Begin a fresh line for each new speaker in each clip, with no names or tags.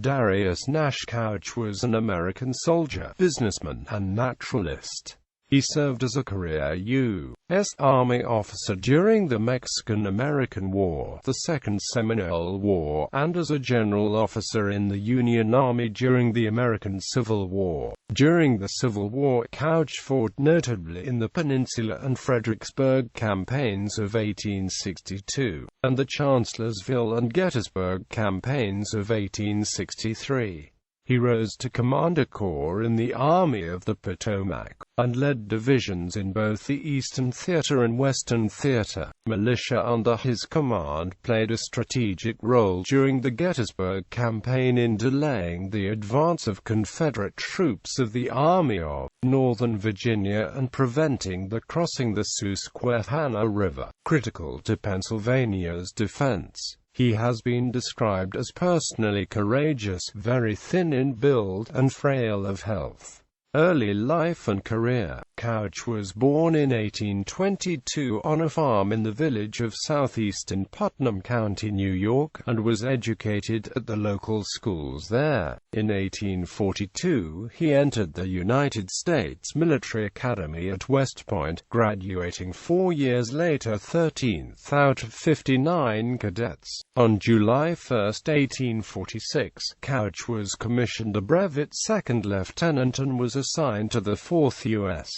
Darius Nash Couch was an American soldier, businessman, and naturalist. He served as a career U.S. Army officer during the Mexican-American War, the Second Seminole War, and as a general officer in the Union Army during the American Civil War. During the Civil War, Couch fought notably in the Peninsula and Fredericksburg campaigns of 1862, and the Chancellorsville and Gettysburg campaigns of 1863. He rose to commander corps in the Army of the Potomac, and led divisions in both the Eastern Theater and Western Theater. Militia under his command played a strategic role during the Gettysburg campaign in delaying the advance of Confederate troops of the Army of Northern Virginia and preventing the crossing the Susquehanna River, critical to Pennsylvania's defense. He has been described as personally courageous, very thin in build, and frail of health. Early life and career. Couch was born in 1822 on a farm in the village of southeastern Putnam County, New York, and was educated at the local schools there. In 1842, he entered the United States Military Academy at West Point, graduating 4 years later 13th out of 59 cadets. On July 1, 1846, Couch was commissioned a brevet second lieutenant and was assigned to the 4th U.S.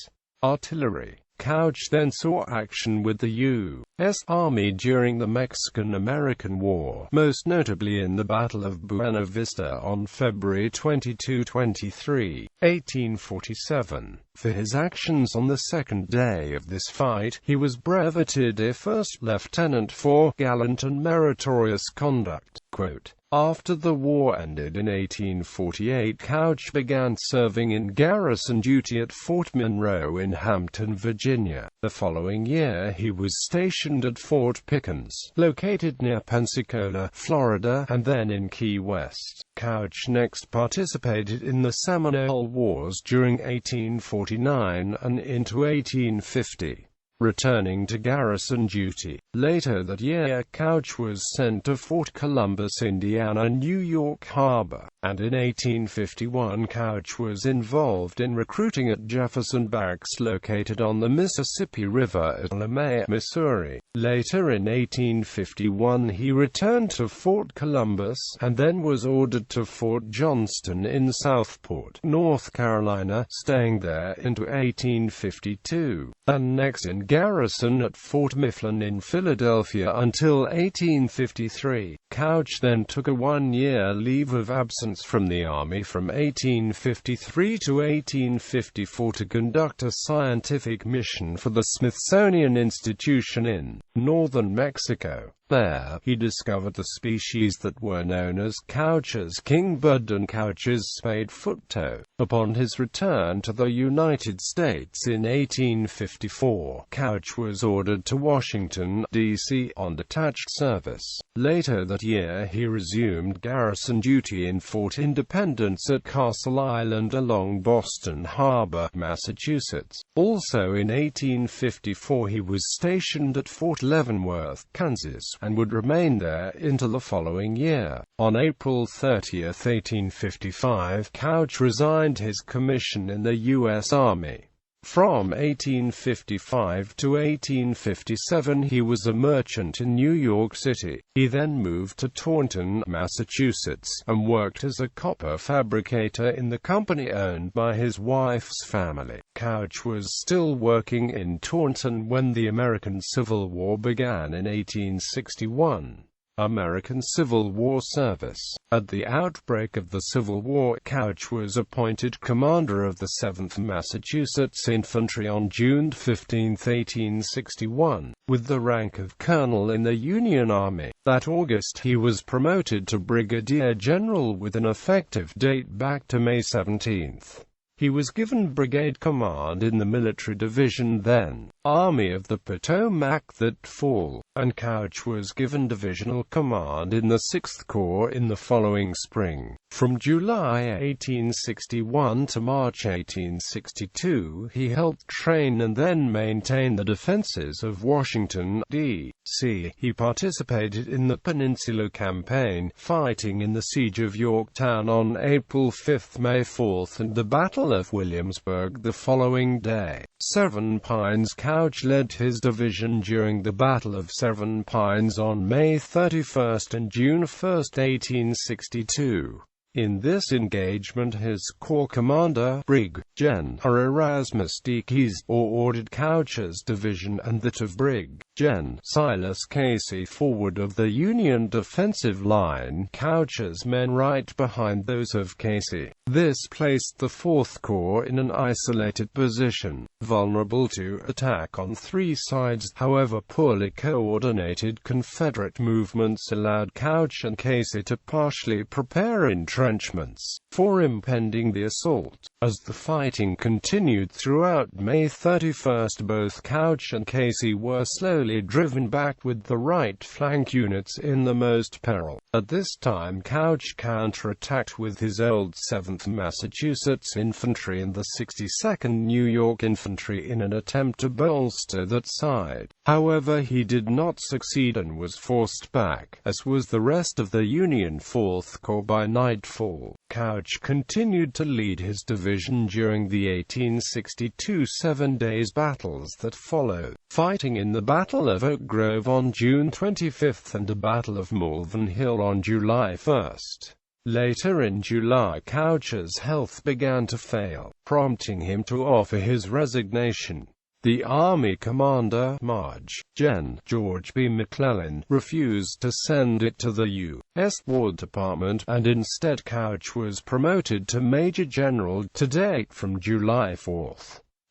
Artillery. Couch then saw action with the U.S. Army during the Mexican-American War, most notably in the Battle of Buena Vista on February 22–23, 1847. For his actions on the second day of this fight, he was breveted a first lieutenant for gallant and meritorious conduct. Quote, after the war ended in 1848, Couch began serving in garrison duty at Fort Monroe in Hampton, Virginia. The following year he was stationed at Fort Pickens, located near Pensacola, Florida, and then in Key West. Couch next participated in the Seminole Wars during 1849 and into 1850. Returning to garrison duty. Later that year, Couch was sent to Fort Columbus, Indiana, New York Harbor, and in 1851 Couch was involved in recruiting at Jefferson Barracks located on the Mississippi River at Lemay, Missouri. Later in 1851 he returned to Fort Columbus, and then was ordered to Fort Johnston in Southport, North Carolina, staying there into 1852, and next in garrison at Fort Mifflin in Philadelphia until 1853. Couch then took a one-year leave of absence from the Army from 1853 to 1854 to conduct a scientific mission for the Smithsonian Institution in northern Mexico. There, he discovered the species that were known as Couch's kingbird and Couch's spade foot-toe. Upon his return to the United States in 1854, Couch was ordered to Washington, D.C. on detached service. Later that year he resumed garrison duty in Fort Independence at Castle Island along Boston Harbor, Massachusetts. Also in 1854 he was stationed at Fort Leavenworth, Kansas, and would remain there until the following year. On April 30, 1855, Couch resigned his commission in the U.S. Army. From 1855 to 1857 he was a merchant in New York City. He then moved to Taunton, Massachusetts, and worked as a copper fabricator in the company owned by his wife's family. Couch was still working in Taunton when the American Civil War began in 1861. American Civil War service. At the outbreak of the Civil War, Couch was appointed commander of the 7th Massachusetts Infantry on June 15, 1861, with the rank of colonel in the Union Army. That August he was promoted to brigadier general with an effective date back to May 17. He was given brigade command in the military division then, Army of the Potomac that fall, and Couch was given divisional command in the 6th Corps in the following spring. From July 1861 to March 1862, he helped train and then maintain the defenses of Washington, D.C. He participated in the Peninsula Campaign, fighting in the Siege of Yorktown on April 5, May 4, and the Battle of Williamsburg the following day. Seven Pines. Couch led his division during the Battle of Seven Pines on May 31 and June 1, 1862. In this engagement his corps commander, Brig. Gen. Erasmus D. Keyes, ordered Couch's division and that of Brig. Gen. Silas Casey forward of the Union defensive line, Couch's men right behind those of Casey. This placed the 4th Corps in an isolated position, vulnerable to attack on three sides. However, poorly coordinated Confederate movements allowed Couch and Casey to partially prepare entrenchments for impending the assault. As the fighting continued throughout May 31, both Couch and Casey were slowly driven back with the right flank units in the most peril. At this time Couch counterattacked with his old 7th Massachusetts Infantry and the 62nd New York Infantry in an attempt to bolster that side. However, he did not succeed and was forced back, as was the rest of the Union 4th Corps by nightfall. Couch continued to lead his division during the 1862 7-day battles that followed, fighting in the Battle of Oak Grove on June 25 and the Battle of Malvern Hill on July 1. Later in July, Couch's health began to fail, prompting him to offer his resignation. The Army commander, Marge. Gen. George B. McClellan, refused to send it to the U.S. War Department, and instead Couch was promoted to Major General, to date from July 4.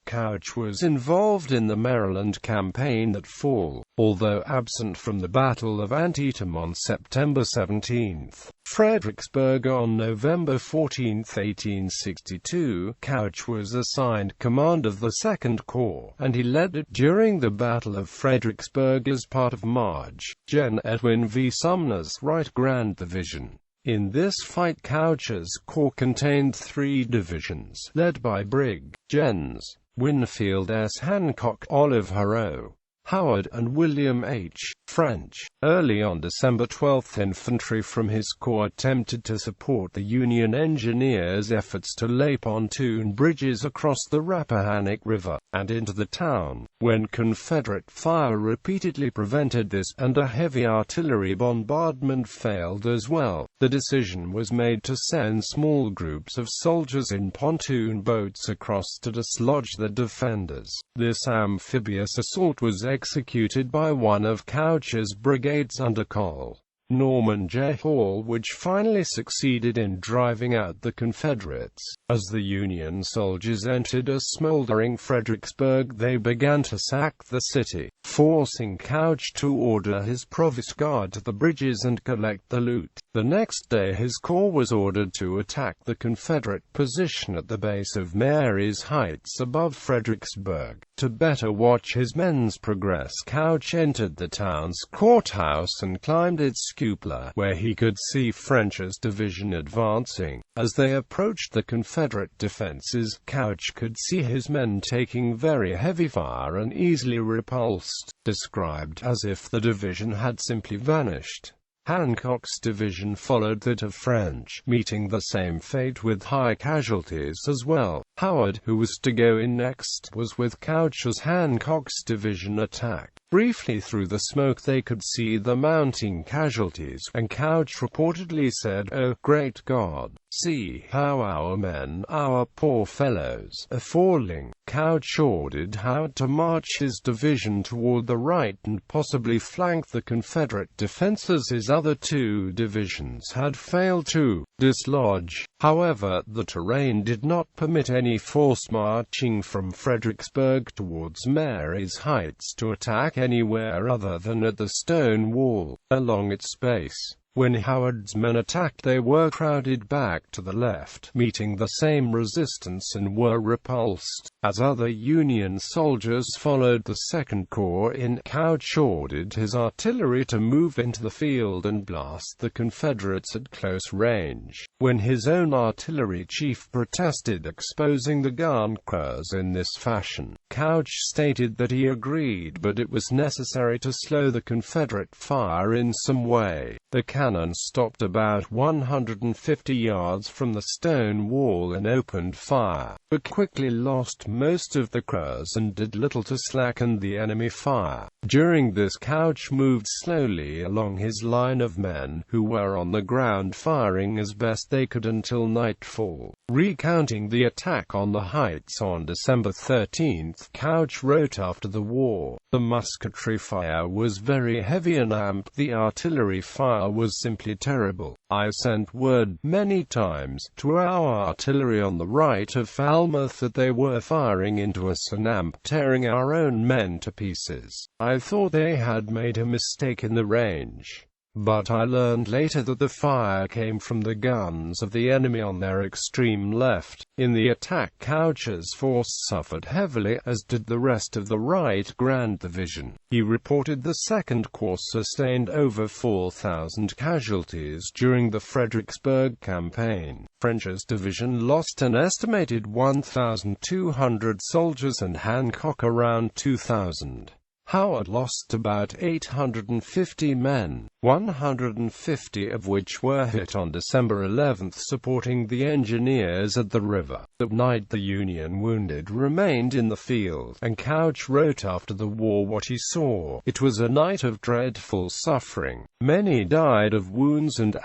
Couch was involved in the Maryland campaign that fall, although absent from the Battle of Antietam on September 17. Fredericksburg on November 14, 1862, Couch was assigned command of the 2nd Corps, and he led it during the Battle of Fredericksburg as part of Marge. Gen. Edwin V. Sumner's Right Grand Division. In this fight Couch's corps contained three divisions, led by Brig. Gens. Winfield S. Hancock, Oliver O. Howard, and William H. French. Early on December 12, infantry from his corps attempted to support the Union engineers' efforts to lay pontoon bridges across the Rappahannock River and into the town. When Confederate fire repeatedly prevented this, and a heavy artillery bombardment failed as well, the decision was made to send small groups of soldiers in pontoon boats across to dislodge the defenders. This amphibious assault was executed by one of Couch's brigades under Col. Norman J. Hall, which finally succeeded in driving out the Confederates. As the Union soldiers entered a smoldering Fredericksburg, they began to sack the city, forcing Couch to order his provost guard to the bridges and collect the loot. The next day his corps was ordered to attack the Confederate position at the base of Mary's Heights above Fredericksburg. To better watch his men's progress, Couch entered the town's courthouse and climbed its cupola, where he could see French's division advancing. As they approached the Confederate defenses, Couch could see his men taking very heavy fire and easily repulsed, described as if the division had simply vanished. Hancock's division followed that of French, meeting the same fate with high casualties as well. Howard, who was to go in next, was with Couch as Hancock's division attacked. Briefly through the smoke they could see the mounting casualties, and Couch reportedly said, "Oh, great God, see how our men, our poor fellows, are falling." Couch ordered Howard to march his division toward the right and possibly flank the Confederate defenses his other two divisions had failed to dislodge. However, the terrain did not permit any force marching from Fredericksburg towards Mary's Heights to attack anywhere other than at the stone wall, along its base. When Howard's men attacked, they were crowded back to the left, meeting the same resistance, and were repulsed. As other Union soldiers followed the Second Corps in, Couch ordered his artillery to move into the field and blast the Confederates at close range. When his own artillery chief protested exposing the gun crews in this fashion, Couch stated that he agreed, but it was necessary to slow the Confederate fire in some way. The cannon stopped about 150 yards from the stone wall and opened fire, but quickly lost most of the crews and did little to slacken the enemy fire. During this, Couch moved slowly along his line of men, who were on the ground firing as best they could until nightfall. Recounting the attack on the heights on December 13, Couch wrote after the war, "The musketry fire was very heavy and the artillery fire was simply terrible. I sent word many times to our artillery on the right of Falmouth that they were firing into us and tearing our own men to pieces. I thought they had made a mistake in the range. But I learned later that the fire came from the guns of the enemy on their extreme left. In the attack, Couch's force suffered heavily, as did the rest of the Right Grand Division." He reported the Second Corps sustained over 4,000 casualties during the Fredericksburg campaign. French's division lost an estimated 1,200 soldiers and Hancock around 2,000. Howard lost about 850 men, 150 of which were hit on December 11, supporting the engineers at the river. That night the Union wounded remained in the field, and Couch wrote after the war what he saw. "It was a night of dreadful suffering. Many died of wounds and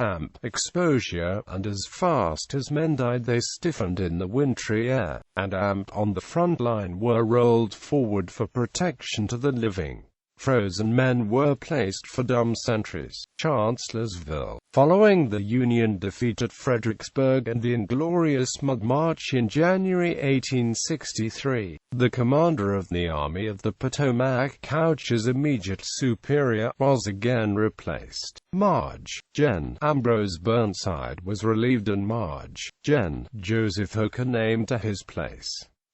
exposure, and as fast as men died they stiffened in the wintry air, and on the front line were rolled forward for protection to the living. Frozen men were placed for dumb sentries." Chancellorsville. Following the Union defeat at Fredericksburg and the inglorious Mud March in January 1863, the commander of the Army of the Potomac, Couch's immediate superior, was again replaced. Marge. Gen. Ambrose Burnside was relieved and Marge. Gen. Joseph Hooker named to his place.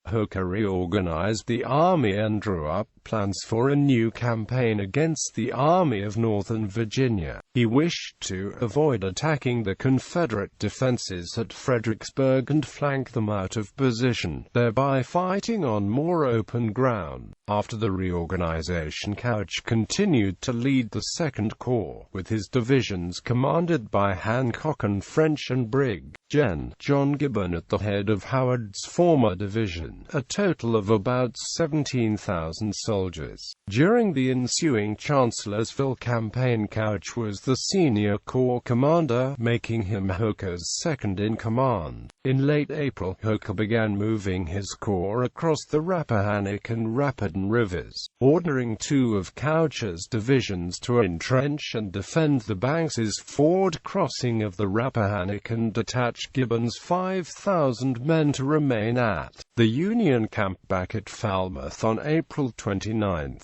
Hooker reorganized the Army and drew up plans for a new campaign against the Army of Northern Virginia. He wished to avoid attacking the Confederate defenses at Fredericksburg and flank them out of position, thereby fighting on more open ground. After the reorganization, Couch continued to lead the Second Corps, with his divisions commanded by Hancock and French and Brig. Gen. John Gibbon at the head of Howard's former division, a total of about 17,000 soldiers. During the ensuing Chancellorsville campaign, Couch was the senior corps commander, making him Hooker's second-in-command. In late April, Hooker began moving his corps across the Rappahannock and Rapidan rivers, ordering two of Couch's divisions to entrench and defend the Banks's Ford crossing of the Rappahannock and detach Gibbon's 5,000 men to remain at the Union camp back at Falmouth on April 29.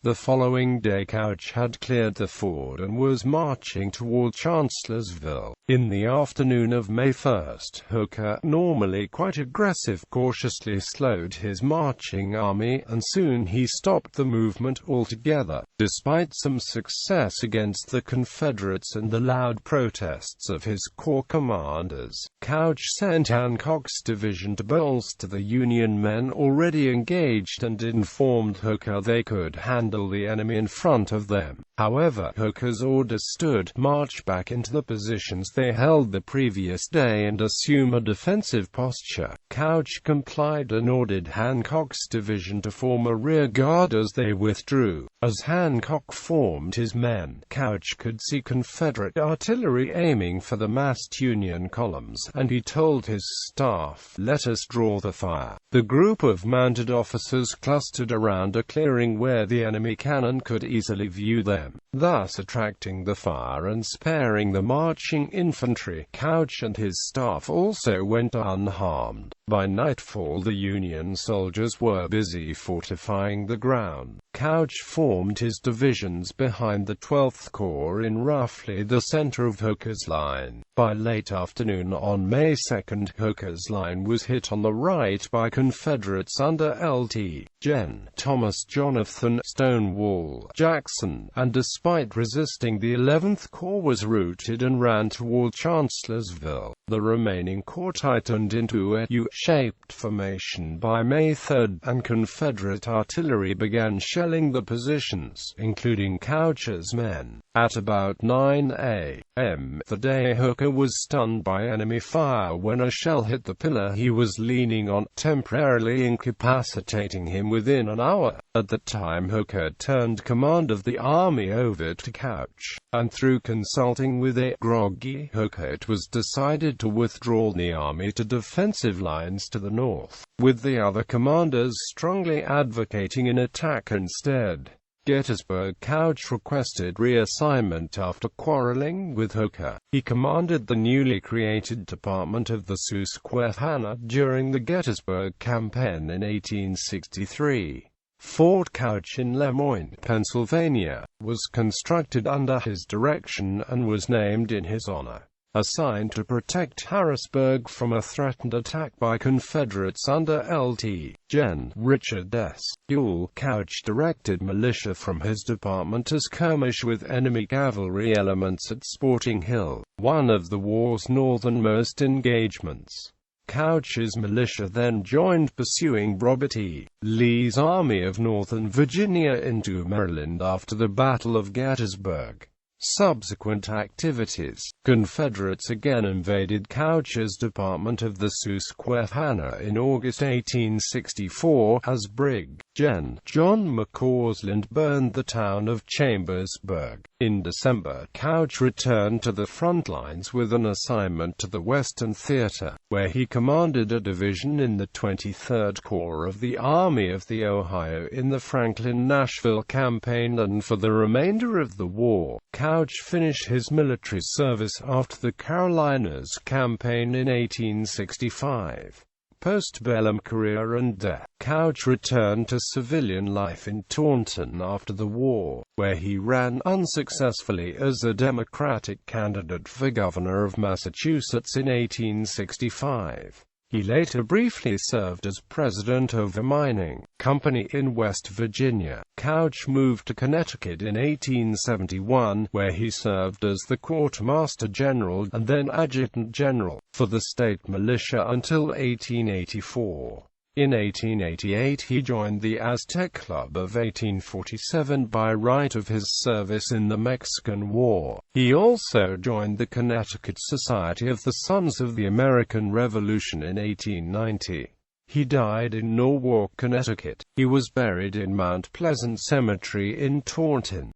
The following day, Couch had cleared the ford and was marching toward Chancellorsville. In the afternoon of May 1, Hooker, normally quite aggressive, cautiously slowed his marching army, and soon he stopped the movement altogether. Despite some success against the Confederates and the loud protests of his corps commanders, Couch sent Hancock's division to bolster the Union men already engaged and informed Hooker they could handle the enemy in front of them. However, Hooker's orders stood: march back into the positions they held the previous day and assume a defensive posture. Couch complied and ordered Hancock's division to form a rear guard as they withdrew. As Hancock formed his men, Couch could see Confederate artillery aiming for the massed Union columns, and he told his staff, "Let us draw the fire." The group of mounted officers clustered around a clearing where the enemy cannon could easily view them, thus attracting the fire and sparing the marching infantry. Couch and his staff also went unharmed. By nightfall the Union soldiers were busy fortifying the ground. Couch formed his divisions behind the 12th Corps in roughly the center of Hooker's line. By late afternoon on May 2, Hooker's line was hit on the right by Confederates under Lt. Gen. Thomas Jonathan "Stonewall" Jackson, and despite resisting, the 11th Corps was routed and ran toward Chancellorsville. The remaining corps tightened into a U-shaped formation by May 3, and Confederate artillery began shelling the positions, including Couch's men. At about 9 a.m. the day, Hooker was stunned by enemy fire when a shell hit the pillar he was leaning on, temporarily incapacitating him within an hour. At the time, Hooker turned command of the Army over to Couch, and through consulting with a groggy Hooker, it was decided to withdraw the Army to defensive lines to the north, with the other commanders strongly advocating an attack instead. Gettysburg. Couch requested reassignment after quarreling with Hooker. He commanded the newly created Department of the Susquehanna during the Gettysburg Campaign in 1863. Fort Couch in Lemoyne, Pennsylvania, was constructed under his direction and was named in his honor. Assigned to protect Harrisburg from a threatened attack by Confederates under Lt. Gen. Richard S. Ewell, Couch directed militia from his department to skirmish with enemy cavalry elements at Sporting Hill, one of the war's northernmost engagements. Couch's militia then joined pursuing Robert E. Lee's Army of Northern Virginia into Maryland after the Battle of Gettysburg. Subsequent activities: Confederates again invaded Couch's Department of the Susquehanna in August 1864, as Brig. Gen. John McCausland burned the town of Chambersburg. In December, Couch returned to the front lines with an assignment to the Western Theater, where he commanded a division in the 23rd Corps of the Army of the Ohio in the Franklin-Nashville campaign, and for the remainder of the war, Couch finished his military service after the Carolinas campaign in 1865. Postbellum career and death. Couch returned to civilian life in Taunton after the war, where he ran unsuccessfully as a Democratic candidate for governor of Massachusetts in 1865. He later briefly served as president of a mining company in West Virginia. Couch moved to Connecticut in 1871, where he served as the quartermaster general and then adjutant general for the state militia until 1884. In 1888 he joined the Aztec Club of 1847 by right of his service in the Mexican War. He also joined the Connecticut Society of the Sons of the American Revolution in 1890. He died in Norwalk, Connecticut. He was buried in Mount Pleasant Cemetery in Taunton.